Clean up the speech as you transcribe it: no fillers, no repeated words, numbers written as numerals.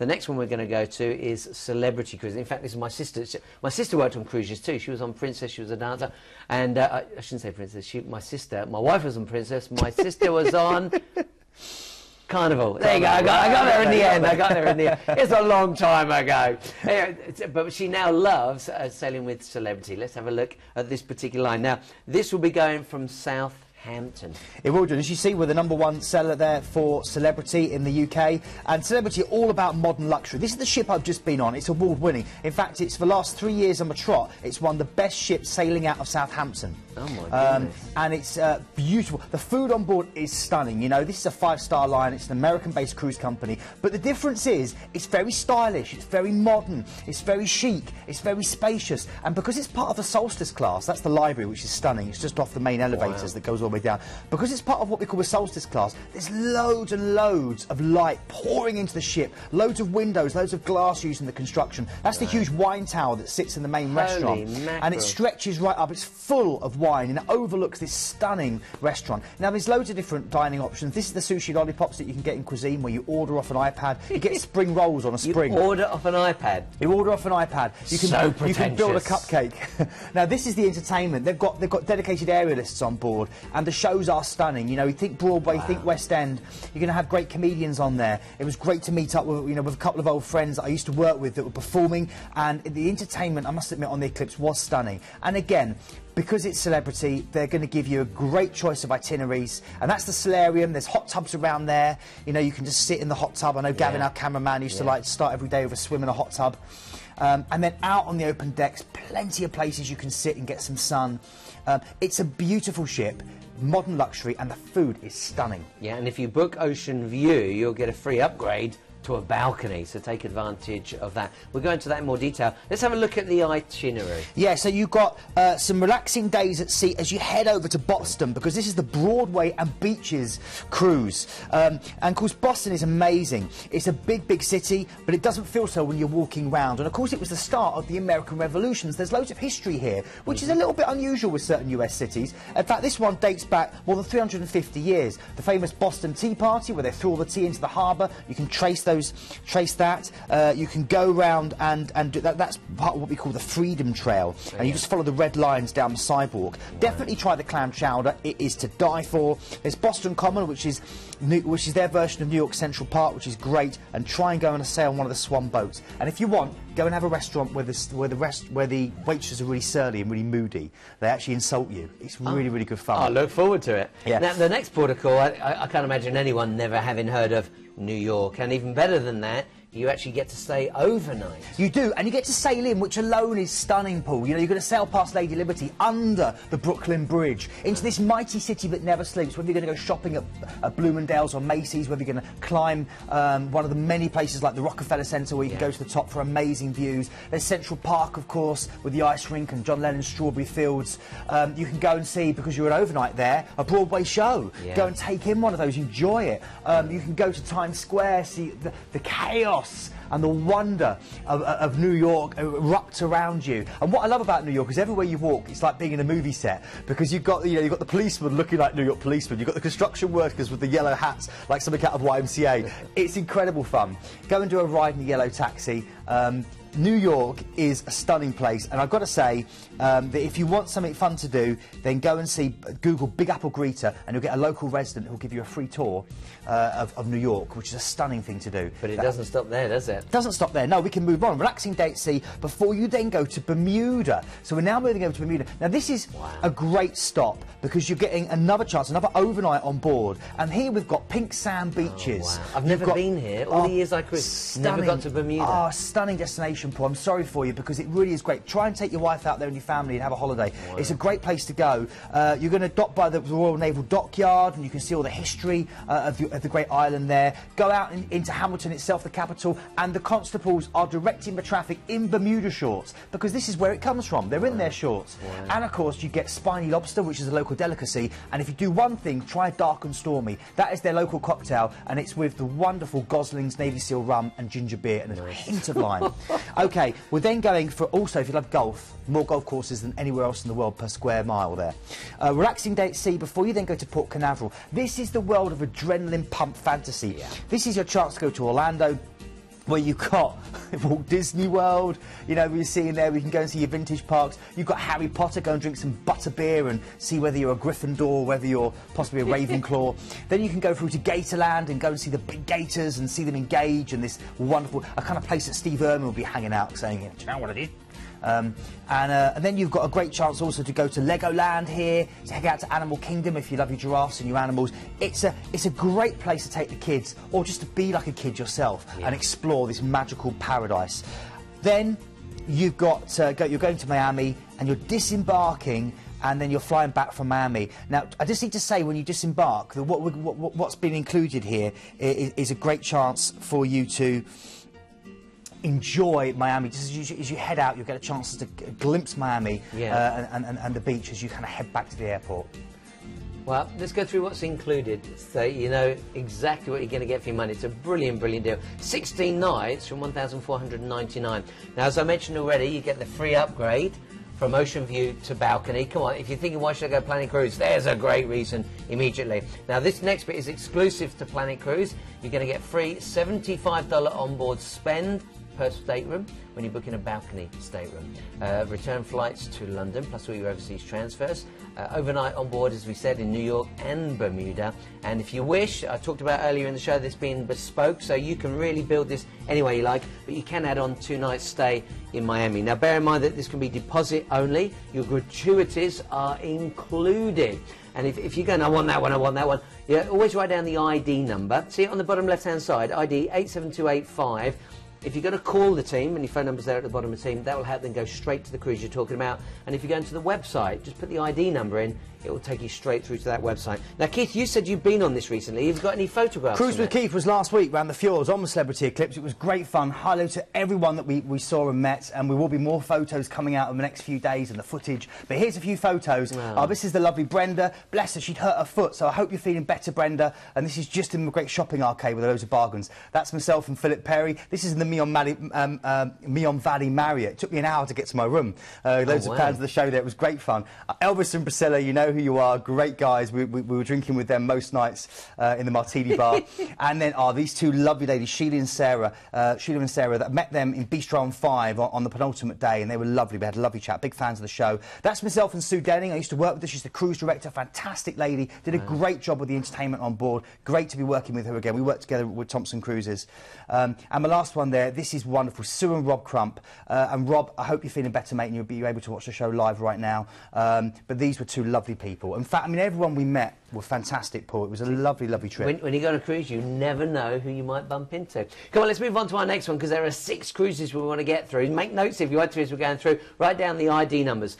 The next one we're going to go to is Celebrity Cruise. In fact, this is my sister. My sister worked on cruises too. She was on Princess, she was a dancer. And I shouldn't say Princess, my wife was on Princess, my sister was on Carnival. There you go, I got there in the end. I got there in the end. It's a long time ago. But she now loves sailing with Celebrity. Let's have a look at this particular line. Now, this will be going from Southampton. It will do. As you see, we're the #1 seller there for Celebrity in the UK. And Celebrity are all about modern luxury. This is the ship I've just been on. It's award-winning. In fact, it's for the last 3 years on the trot. It's one of the best ships sailing out of Southampton. Oh, my goodness. And it's beautiful. The food on board is stunning. You know, this is a 5-star line. It's an American-based cruise company. But the difference is, it's very stylish. It's very modern. It's very chic. It's very spacious. And because it's part of the Solstice class, that's the library, which is stunning. It's just off the main elevators that goes all the way down. Because it's part of what we call the Solstice class, there's loads and loads of light pouring into the ship. Loads of windows, loads of glass used in the construction. That's the huge wine tower that sits in the main restaurant. And it stretches right up. It's full of wine and it overlooks this stunning restaurant. Now, there's loads of different dining options. This is the sushi lollipops that you can get in cuisine, where you order off an iPad. You get spring rolls on a spring. You order off an iPad? You order off an iPad. You can build a cupcake. Now, this is the entertainment. They've got dedicated aerialists on board, and the shows are stunning. You know, you think Broadway, you think West End. You're going to have great comedians on there. It was great to meet up with, with a couple of old friends that I used to work with that were performing, and the entertainment, I must admit, on the Eclipse was stunning. And again, because it's Celebrity, they're going to give you a great choice of itineraries, and that's the solarium. There's hot tubs around there. You know, you can just sit in the hot tub. I know Gavin, our cameraman, used to like start every day with a swim in a hot tub. And then out on the open decks, plenty of places you can sit and get some sun. It's a beautiful ship, modern luxury, and the food is stunning. Yeah, and if you book Ocean View, you'll get a free upgrade to a balcony, so take advantage of that. We'll go into that in more detail. Let's have a look at the itinerary. Yeah, so you've got some relaxing days at sea as you head over to Boston, because this is the Broadway and beaches cruise. And of course, Boston is amazing. It's a big, big city, but it doesn't feel so when you're walking around. And of course, it was the start of the American Revolutions. There's loads of history here, which is a little bit unusual with certain US cities. In fact, this one dates back more than 350 years. The famous Boston Tea Party, where they threw all the tea into the harbour. You can trace that. You can go round and do that. That's part of what we call the Freedom Trail, and you just follow the red lines down the sidewalk. Definitely try the clam chowder. It is to die for. There's Boston Common, which is their version of New York Central Park, which is great, and try and go on a sail on one of the Swan boats. And if you want, go and have a restaurant where the waitresses are really surly and really moody. They actually insult you. It's really, really good fun. I look forward to it. Yeah. Now, the next port of call, I can't imagine anyone never having heard of New York, and even better than that, you actually get to stay overnight. You do, and you get to sail in, which alone is stunning, Paul. You know, you're going to sail past Lady Liberty, under the Brooklyn Bridge, into this mighty city that never sleeps. Whether you're going to go shopping at Bloomingdale's or Macy's, whether you're going to climb one of the many places like the Rockefeller Center, where you can go to the top for amazing views. There's Central Park, of course, with the ice rink and John Lennon's Strawberry Fields. You can go and see, because you're an overnight there, a Broadway show. Go and take in one of those, enjoy it. You can go to Times Square, see the chaos and the wonder of New York erupt around you. And what I love about New York is everywhere you walk, it's like being in a movie set, because you've got you've got the policemen looking like New York policemen, you've got the construction workers with the yellow hats like something out of YMCA. It's incredible fun. Go and do a ride in a yellow taxi. New York is a stunning place, and I've got to say that if you want something fun to do, then go and Google Big Apple Greeter, and you'll get a local resident who'll give you a free tour of New York, which is a stunning thing to do. But it doesn't stop there, does it? Doesn't stop there. No, we can move on. Relaxing day at sea before you then go to Bermuda. So we're now moving over to Bermuda. Now, this is a great stop, because you're getting another chance, another overnight on board. And here we've got pink sand beaches. Oh, wow. I've never been here. All the years I cruised, never got to Bermuda. Oh, stunning destination, Paul. I'm sorry for you, because it really is great. Try and take your wife out there and your family and have a holiday. Wow. It's a great place to go. You're going to dock by the Royal Naval Dockyard, and you can see all the history of the great island there. Go out into Hamilton itself, the capital, and the constables are directing the traffic in Bermuda shorts, because this is where it comes from. They're in their shorts. And of course, you get spiny lobster, which is a local delicacy. And if you do one thing, try Dark and Stormy. That is their local cocktail, and it's with the wonderful Gosling's Navy Seal rum and ginger beer and a hint of lime. Okay, we're then going for, also, if you love golf, more golf courses than anywhere else in the world per square mile there. Relaxing day at sea before you then go to Port Canaveral. This is the world of adrenaline pump fantasy. This is your chance to go to Orlando, where you've got Walt Disney World, you know, we're seeing there, we can go and see your vintage parks. You've got Harry Potter, go and drink some butterbeer and see whether you're a Gryffindor or whether you're possibly a Ravenclaw. Then you can go through to Gatorland and go and see the big gators and see them engage in this wonderful, a kind of place that Steve Irwin will be hanging out saying, do you know what I did? And then you've got a great chance also to go to Legoland here, to head out to Animal Kingdom if you love your giraffes and your animals. It's a great place to take the kids, or just to be like a kid yourself and explore this magical paradise. Then you've got you're going to Miami and you're disembarking, and then you're flying back from Miami. Now, I just need to say, when you disembark, that what's been included here is a great chance for you to enjoy Miami. Just as you head out, you'll get a chance to glimpse Miami and the beach as you kind of head back to the airport. Well, let's go through what's included so you know exactly what you're going to get for your money. It's a brilliant, brilliant deal. 16 nights from $1,499. Now, as I mentioned already, you get the free upgrade from ocean view to balcony. Come on, if you're thinking, why should I go Planet Cruise? There's a great reason immediately. Now, this next bit is exclusive to Planet Cruise. You're going to get free $75 onboard spend per stateroom when you book in a balcony stateroom. Return flights to London, plus all your overseas transfers. Overnight on board, as we said, in New York and Bermuda. And if you wish, I talked about earlier in the show, this being bespoke, so you can really build this any way you like, but you can add on 2 nights stay in Miami. Now, bear in mind that this can be deposit only. Your gratuities are included. And if you're going, I want that one, yeah, always write down the ID number. See it on the bottom left-hand side, ID 87285. If you're going to call the team, and your phone number's there at the bottom of the team, that will help them go straight to the cruise you're talking about. And if you go into the website, just put the ID number in, it will take you straight through to that website. Now, Keith, you said you've been on this recently. You've got any photographs? Cruise with Keith was last week around the fjords on the Celebrity Eclipse. It was great fun. Hello to everyone that we saw and met, and there will be more photos coming out in the next few days and the footage. But here's a few photos. Oh, this is the lovely Brenda. Bless her, she'd hurt her foot, so I hope you're feeling better, Brenda. And this is just in the great shopping arcade with loads of bargains. That's myself and Philip Perry. This is in the Meon Valley Marriott. It took me an hour to get to my room. Loads of fans of the show there. It was great fun. Elvis and Priscilla, you know who you are. Great guys. We were drinking with them most nights in the Martini Bar. And then these two lovely ladies, Sheila and Sarah, that met them in Bistro on 5 on the penultimate day, and they were lovely. We had a lovely chat. Big fans of the show. That's myself and Sue Denning. I used to work with her. She's the cruise director. Fantastic lady. Did a great job with the entertainment on board. Great to be working with her again. We worked together with Thompson Cruises. And my last one there, this is wonderful. Sue and Rob Crump. And Rob, I hope you're feeling better, mate, and you'll be able to watch the show live right now. But these were two lovely people. In fact, I mean, everyone we met were fantastic, Paul. It was a lovely, lovely trip. When you go on a cruise, you never know who you might bump into. Come on, let's move on to our next one, because there are 6 cruises we want to get through. Make notes if you want to as we're going through. Write down the ID numbers.